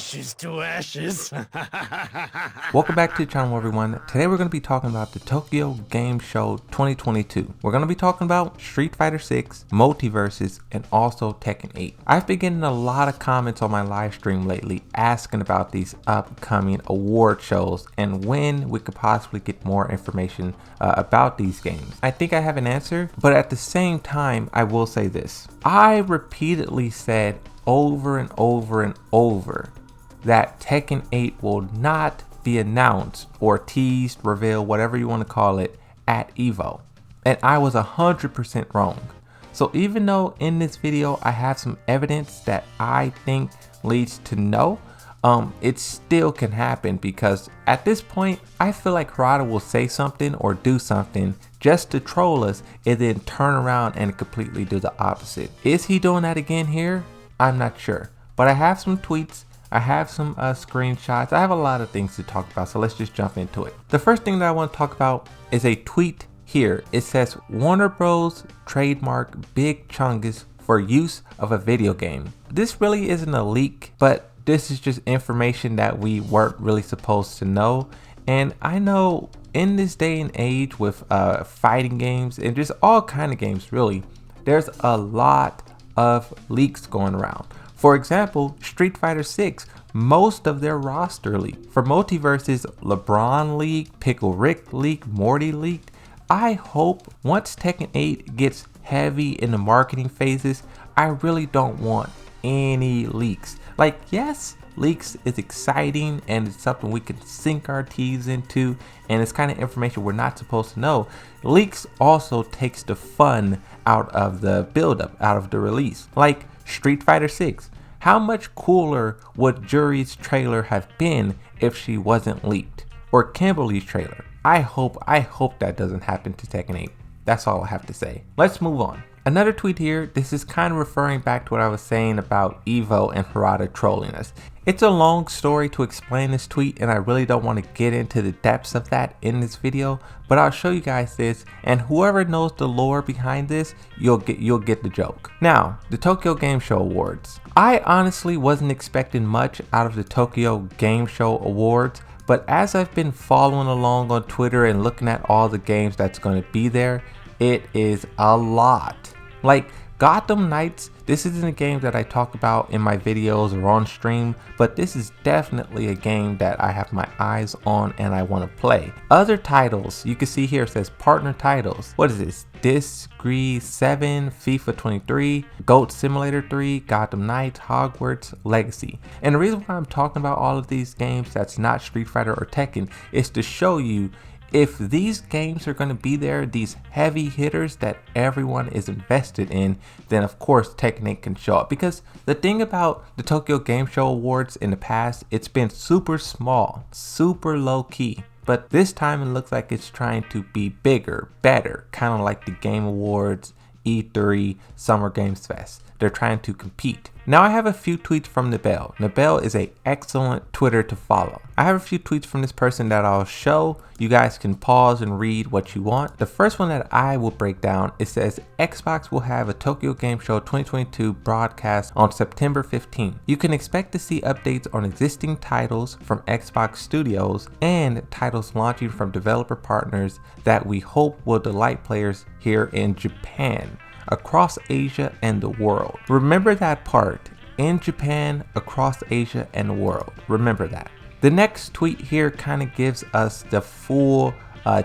ashes to ashes. Welcome back to the channel, everyone. Today we're going to be talking about the Tokyo Game Show 2022. We're going to be talking about Street Fighter 6, Multiverses, and also Tekken 8. I've been getting a lot of comments on my live stream lately asking about these upcoming award shows and when we could possibly get more information about these games. I think I have an answer, but at the same time, I will say this. I repeatedly said over and over and over that Tekken 8 will not be announced or teased, revealed, whatever you want to call it, at EVO. And I was 100% wrong. So even though in this video I have some evidence that I think leads to no, it still can happen, because at this point I feel like Harada will say something or do something just to troll us and then turn around and completely do the opposite. Is he doing that again here? I'm not sure, but I have some tweets, I have some screenshots, I have a lot of things to talk about, so let's just jump into it. The first thing that I want to talk about is a tweet here. It says Warner Bros. Trademark Big Chungus for use of a video game. This really isn't a leak, but this is just information that we weren't really supposed to know. And I know in this day and age with fighting games and just all kind of games really, there's a lot of leaks going around. For example, Street Fighter 6, most of their roster leaked. For Multiverses, LeBron leaked, Pickle Rick leaked, Morty leaked. I hope once Tekken 8 gets heavy in the marketing phases, I really don't want any leaks. Like, yes, leaks is exciting and it's something we can sink our teeth into, and it's kind of information we're not supposed to know. Leaks also takes the fun out of the build-up, out of the release. Like Street Fighter 6. How much cooler would Juri's trailer have been if she wasn't leaked? Or Kimberly's trailer? I hope that doesn't happen to Tekken 8. That's all I have to say. Let's move on. Another tweet here, this is kind of referring back to what I was saying about EVO and Harada trolling us. It's a long story to explain this tweet, and I really don't want to get into the depths of that in this video, but I'll show you guys this, and whoever knows the lore behind this, you'll get the joke. Now, the Tokyo Game Show Awards. I honestly wasn't expecting much out of the Tokyo Game Show Awards, but as I've been following along on Twitter and looking at all the games that's going to be there, it is a lot. Like Gotham Knights, this isn't a game that I talk about in my videos or on stream, but this is definitely a game that I have my eyes on and I want to play. Other titles, you can see here it says partner titles. What is this? Discrete 7, FIFA 23, Goat Simulator 3, Gotham Knights, Hogwarts Legacy. And the reason why I'm talking about all of these games that's not Street Fighter or Tekken is to show you if these games are going to be there, these heavy hitters that everyone is invested in, then of course Tekken 8 can show up. Because the thing about the Tokyo Game Show Awards in the past, it's been super small, super low key. But this time it looks like it's trying to be bigger, better, kind of like the Game Awards, E3, Summer Games Fest. They're trying to compete. Now I have a few tweets from Nabel. Nabel is an excellent Twitter to follow. I have a few tweets from this person that I'll show. You guys can pause and read what you want. The first one that I will break down, it says Xbox will have a Tokyo Game Show 2022 broadcast on September 15th. You can expect to see updates on existing titles from Xbox Studios and titles launching from developer partners that we hope will delight players here in Japan, across Asia and the world. Remember that part, in Japan, across Asia and the world. Remember that. The next tweet here kind of gives us the full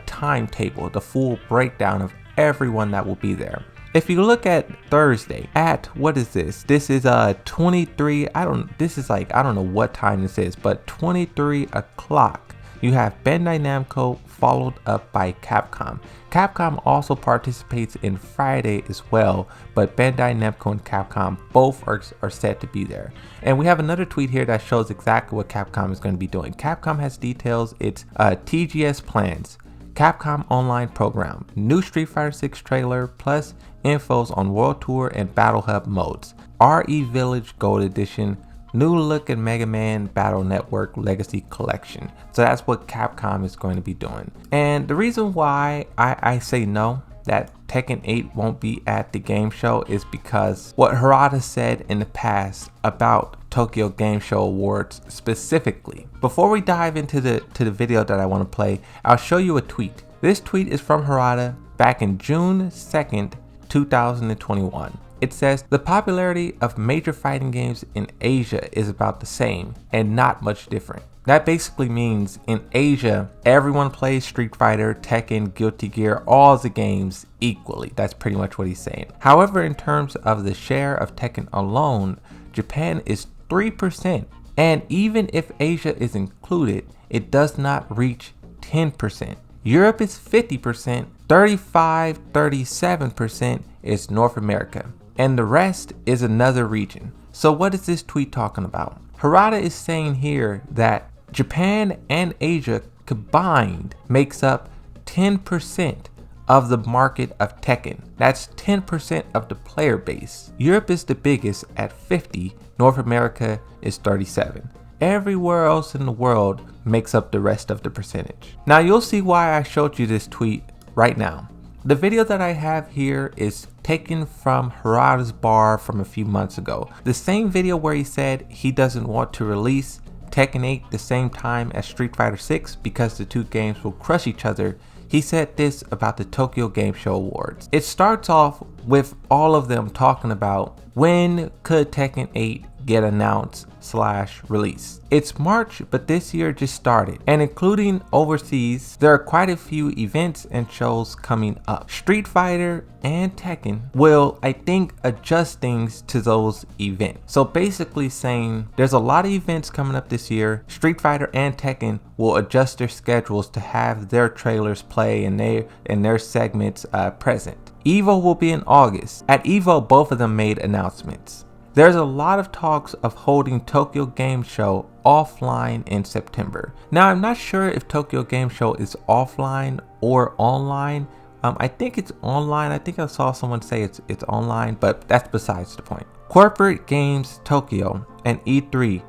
timetable, the full breakdown of everyone that will be there. If you look at Thursday at, what is this? This is 23, I don't know what time this is, but 23 o'clock. You have Bandai Namco followed up by Capcom. Capcom also participates in Friday as well, but Bandai Namco and Capcom both are set to be there. And we have another tweet here that shows exactly what Capcom is going to be doing. Capcom has details its TGS plans, Capcom Online program, new Street Fighter 6 trailer, plus infos on World Tour and Battle Hub modes, RE Village Gold Edition, new look at Mega Man Battle Network Legacy Collection. So that's what Capcom is going to be doing. And the reason why I say no that Tekken 8 won't be at the game show is because what Harada said in the past about Tokyo Game Show Awards specifically. Before we dive into the video that I want to play, I'll show you a tweet. This tweet is from Harada back in June 2nd, 2021. It says, the popularity of major fighting games in Asia is about the same and not much different. That basically means in Asia, everyone plays Street Fighter, Tekken, Guilty Gear, all the games equally. That's pretty much what he's saying. However, in terms of the share of Tekken alone, Japan is 3%. And even if Asia is included, it does not reach 10%. Europe is 50%, 37% is North America, and the rest is another region. So what is this tweet talking about? Harada is saying here that Japan and Asia combined makes up 10% of the market of Tekken. That's 10% of the player base. Europe is the biggest at 50, North America is 37. Everywhere else in the world makes up the rest of the percentage. Now you'll see why I showed you this tweet right now. The video that I have here is taken from Harada's bar from a few months ago. The same video where he said he doesn't want to release Tekken 8 the same time as Street Fighter 6 because the two games will crush each other. He said this about the Tokyo Game Show Awards. It starts off with all of them talking about when could Tekken 8 get announced / release. It's March, but this year just started, and including overseas, there are quite a few events and shows coming up. Street Fighter and Tekken will, I think, adjust things to those events. So basically saying there's a lot of events coming up this year. Street Fighter and Tekken will adjust their schedules to have their trailers play and their segments present. EVO will be in August. At EVO, both of them made announcements. There's a lot of talks of holding Tokyo Game Show offline in September. Now, I'm not sure if Tokyo Game Show is offline or online. I think it's online. I think I saw someone say it's online, but that's besides the point. Corporate Games Tokyo and E3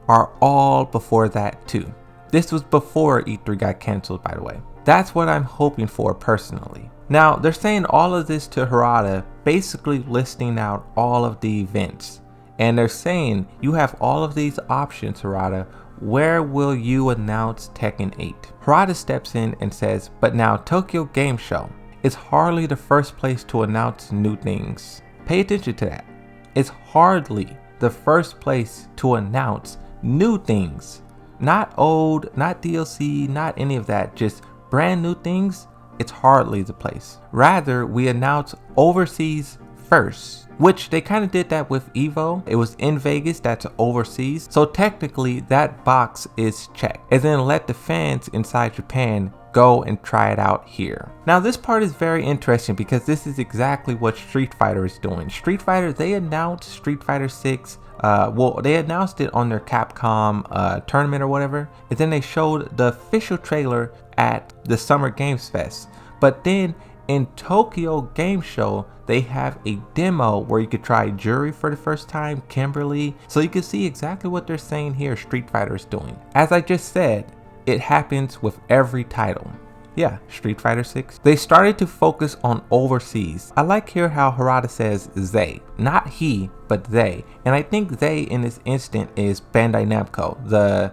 are all before that too. This was before E3 got canceled, by the way. That's what I'm hoping for personally. Now, they're saying all of this to Harada, basically listing out all of the events. And they're saying, you have all of these options, Harada. Where will you announce Tekken 8? Harada steps in and says, but now Tokyo Game Show is hardly the first place to announce new things. Pay attention to that. It's hardly the first place to announce new things. Not old, not DLC, not any of that, just brand new things. It's hardly the place. Rather, we announce overseas first, which they kind of did that with EVO. It was in Vegas, that's overseas. So technically that box is checked. And then let the fans inside Japan go and try it out here. Now this part is very interesting because this is exactly what Street Fighter is doing. Street Fighter, they announced Street Fighter 6. Well, they announced it on their Capcom tournament or whatever. And then they showed the official trailer at the Summer Games Fest. But then in Tokyo Game Show, they have a demo where you could try Jury for the first time, Kimberly. So you can see exactly what they're saying here Street Fighter is doing. As I just said, it happens with every title. Yeah, Street Fighter 6. They started to focus on overseas. I like here how Harada says they, not he, but they. And I think they in this instant is Bandai Namco, the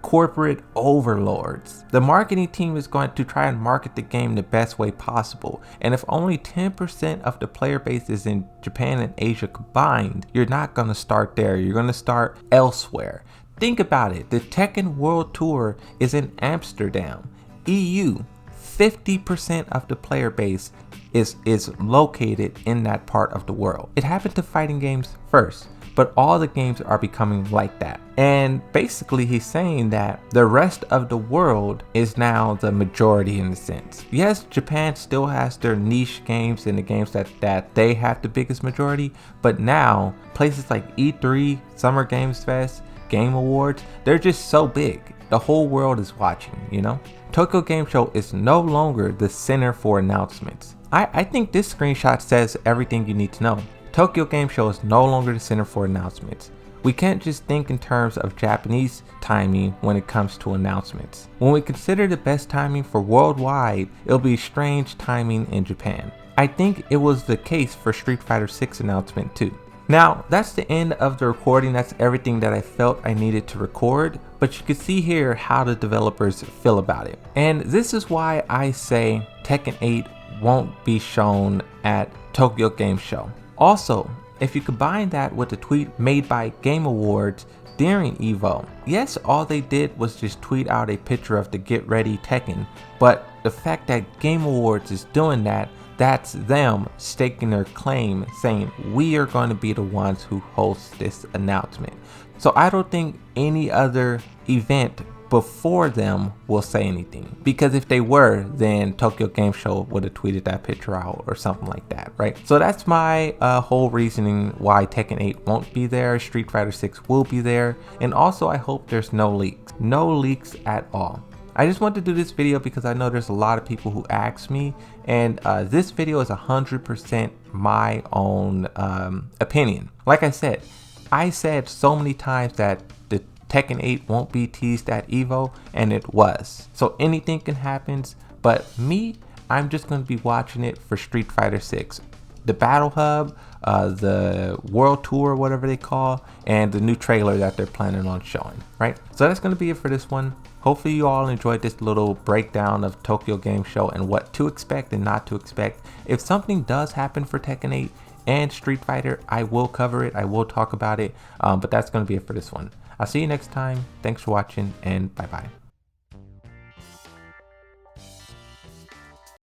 corporate overlords. The marketing team is going to try and market the game the best way possible. And if only 10% of the player base is in Japan and Asia combined, you're not going to start there. You're going to start elsewhere. Think about it. The Tekken World Tour is in Amsterdam. EU. 50% of the player base is located in that part of the world. It happened to fighting games first, but all the games are becoming like that. And basically he's saying that the rest of the world is now the majority in a sense. Yes, Japan still has their niche games and the games that they have the biggest majority, but now places like E3, Summer Games Fest, Game Awards, they're just so big. The whole world is watching, you know? Tokyo Game Show is no longer the center for announcements. I think this screenshot says everything you need to know. Tokyo Game Show is no longer the center for announcements. We can't just think in terms of Japanese timing when it comes to announcements. When we consider the best timing for worldwide, it'll be strange timing in Japan. I think it was the case for Street Fighter 6 announcement too. Now, that's the end of the recording. That's everything that I felt I needed to record, but you can see here how the developers feel about it. And this is why I say Tekken 8 won't be shown at Tokyo Game Show. Also, if you combine that with the tweet made by Game Awards during EVO, yes, all they did was just tweet out a picture of the Get Ready Tekken, but the fact that Game Awards is doing that, that's them staking their claim, saying we are going to be the ones who host this announcement. So I don't think any other event before them will say anything, because if they were, then Tokyo Game Show would have tweeted that picture out or something like that, right? So that's my whole reasoning why Tekken 8 won't be there. Street Fighter 6 will be there, and also I hope there's no leaks at all. I just want to do this video because I know there's a lot of people who ask me, and this video is 100% my own opinion. Like I said so many times that the Tekken 8 won't be teased at EVO, and it was. So anything can happen, but me, I'm just going to be watching it for Street Fighter 6. The Battle Hub, the World Tour, whatever they call, and the new trailer that they're planning on showing, right? So that's going to be it for this one. Hopefully you all enjoyed this little breakdown of Tokyo Game Show and what to expect and not to expect. If something does happen for Tekken 8 and Street Fighter, I will cover it. I will talk about it, but that's going to be it for this one. I'll see you next time. Thanks for watching, and bye-bye.